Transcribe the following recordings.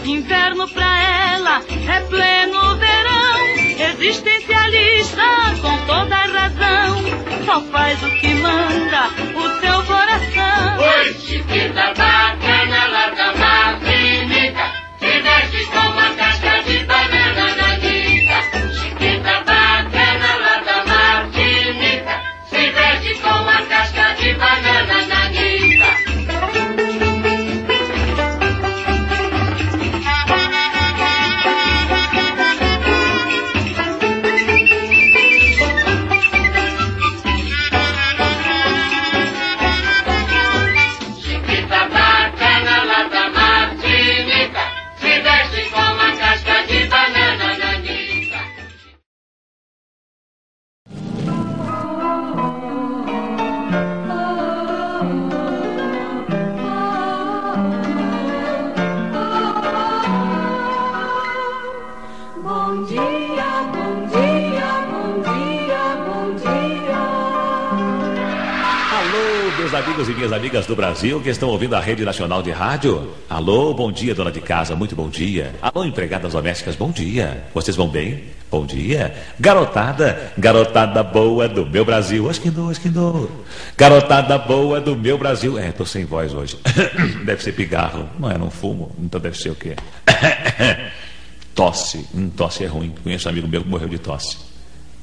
Inverno pra ela é pleno verão. Existencialista com toda a razão. Só faz o que manda o seu coração. Oi, Chiquita bacana lá da Martinica, se veste com uma casca de banana nanica. Chiquita bacana lá da Martinica, se veste com uma casca de banana nanica. Amigos e minhas amigas do Brasil que estão ouvindo a Rede Nacional de Rádio. Alô, bom dia, dona de casa, muito bom dia. Alô, empregadas domésticas, bom dia. Vocês vão bem? Bom dia. Garotada, garotada boa do meu Brasil. Asquinou. Garotada boa do meu Brasil. Tô sem voz hoje. Deve ser pigarro. Não fumo, então deve ser o quê? Tosse. Tosse é ruim. Conheço um amigo meu que morreu de tosse.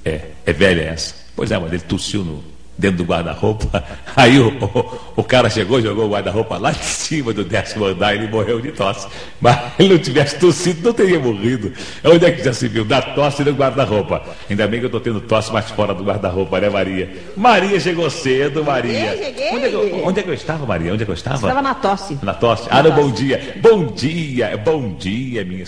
É velha essa. Pois é, mas ele tossiu dentro do guarda-roupa. Aí o cara chegou, jogou o guarda-roupa lá em cima do 10º andar e ele morreu de tosse. Mas se ele não tivesse tossido, não teria morrido. Onde é que já se viu? Da tosse no guarda-roupa. Ainda bem que eu estou tendo tosse mais fora do guarda-roupa, né, Maria? Maria chegou cedo, Maria. Cheguei. Onde é que eu estava, Maria? Onde é que eu estava? Estava na tosse. Na tosse? No bom dia. Bom dia, minha